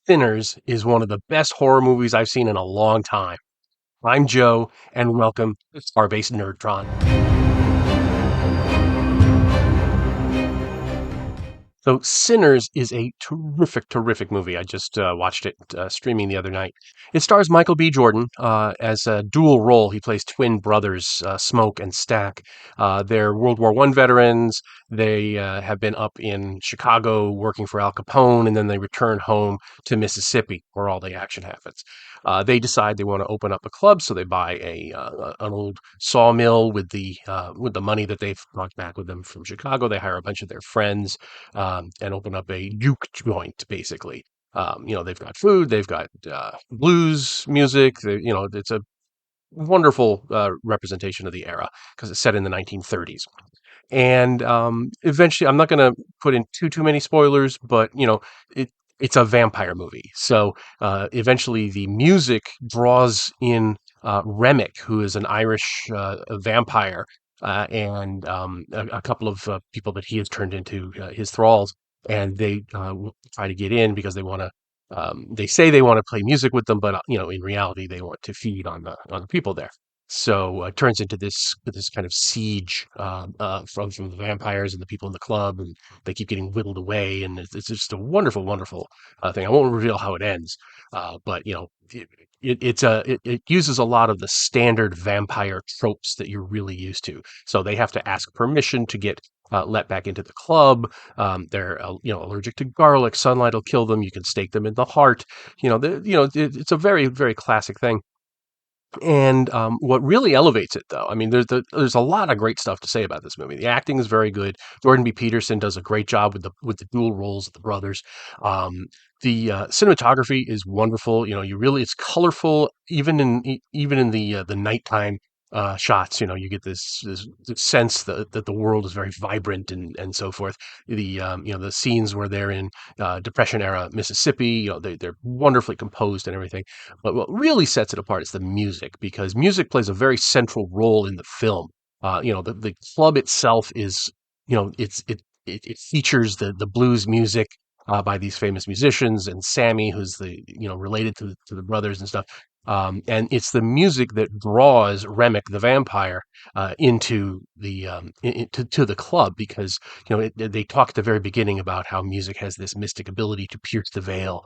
Sinners is one of the best horror movies I've seen in a long time. I'm Joe, and welcome to Starbase Nerdtron. So, Sinners is a terrific, terrific movie. I just watched it streaming the other night. It stars Michael B. Jordan as a dual role. He plays twin brothers, Smoke and Stack. They're World War I veterans. They have been up in Chicago working for Al Capone, and then they return home to Mississippi, where all the action happens. They decide they want to open up a club, so they buy an old sawmill with the money that they've brought back with them from Chicago. They hire a bunch of their friends and open up a juke joint, basically. They've got food, they've got blues music. It's a wonderful representation of the era because it's set in the 1930s. And eventually, I'm not going to put in too many spoilers, but it's a vampire movie. So eventually, the music draws in Remick, who is an Irish vampire, and a couple of people that he has turned into his thralls, and they try to get in because they want to. They say they want to play music with them, but in reality, they want to feed on the people there. So it turns into this kind of siege from the vampires and the people in the club, and they keep getting whittled away, and it's just a wonderful, wonderful thing. I won't reveal how it ends, but it uses a lot of the standard vampire tropes that you're really used to. So they have to ask permission to get let back into the club. They're allergic to garlic. Sunlight will kill them. You can stake them in the heart. It's a very, very classic thing. And what really elevates it, though, I mean, there's a lot of great stuff to say about this movie. The acting is very good. Jordan B. Peterson does a great job with the dual roles of the brothers. The cinematography is wonderful. It's colorful, even in the nighttime shots. You get this sense that the world is very vibrant and so forth. The scenes where they're in Depression era Mississippi, they're wonderfully composed and everything. But what really sets it apart is the music, because music plays a very central role in the film. The club itself is, it features the blues music by these famous musicians, and Sammy, who's related to the brothers and stuff. And it's the music that draws Remick the vampire into to the club, because they talk at the very beginning about how music has this mystic ability to pierce the veil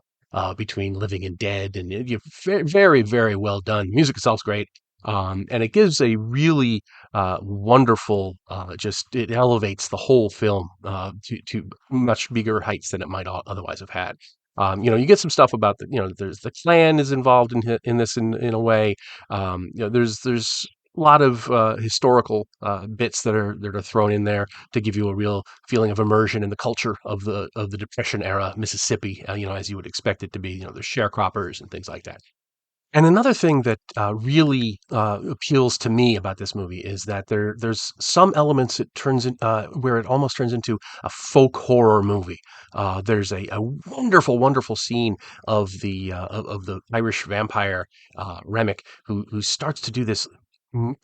between living and dead, and very, very, very well done. Music itself's great, and it gives a really wonderful. Just it elevates the whole film to much bigger heights than it might otherwise have had. You get some stuff about there's the Klan is involved in this in a way. There's a lot of historical bits that are thrown in there to give you a real feeling of immersion in the culture of the Depression era Mississippi, as you would expect it to be. There's sharecroppers and things like that. And another thing that really appeals to me about this movie is that there's some elements it turns in where it almost turns into a folk horror movie. There's a wonderful, wonderful scene of the Irish vampire Remick, who starts to do this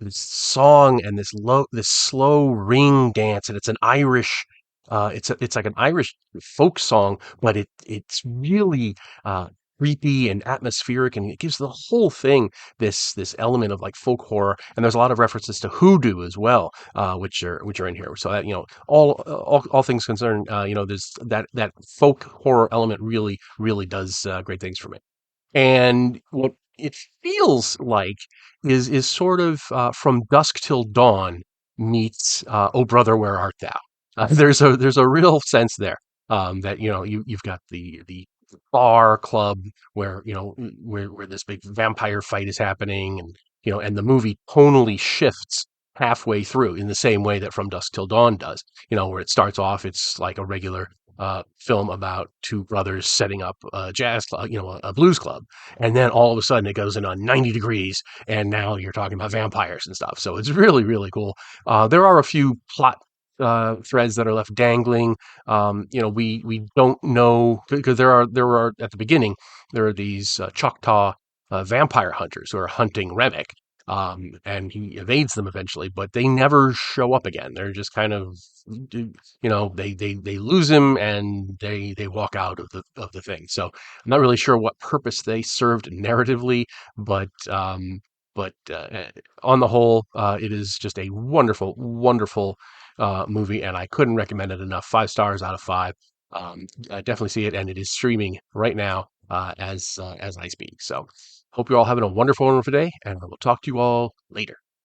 song and this slow ring dance, and it's an Irish. It's like an Irish folk song, but it's really creepy and atmospheric, and it gives the whole thing this element of like folk horror. And there's a lot of references to hoodoo as well, which are in here. So that all things concerned, there's that folk horror element really does great things for me. And what it feels like is sort of From Dusk Till Dawn meets Oh Brother, Where Art Thou? There's a real sense there, that you've got the bar club where where this big vampire fight is happening, and the movie tonally shifts halfway through in the same way that From Dusk Till Dawn does. Where it starts off, it's like a regular film about two brothers setting up a jazz club, a blues club, and then all of a sudden it goes in on 90 degrees, and now you're talking about vampires and stuff. So it's really, really cool. There are a few plot threads that are left dangling. We don't know, because there are at the beginning there are these Choctaw vampire hunters who are hunting Remick. and he evades them eventually, but they never show up again. They're just kind of, they lose him and they walk out of the thing. So I'm not really sure what purpose they served narratively, but on the whole, it is just a wonderful, wonderful movie, and I couldn't recommend it enough. 5 stars out of 5. Definitely see it, and it is streaming right now as I speak. So, hope you're all having a wonderful day, and I will talk to you all later.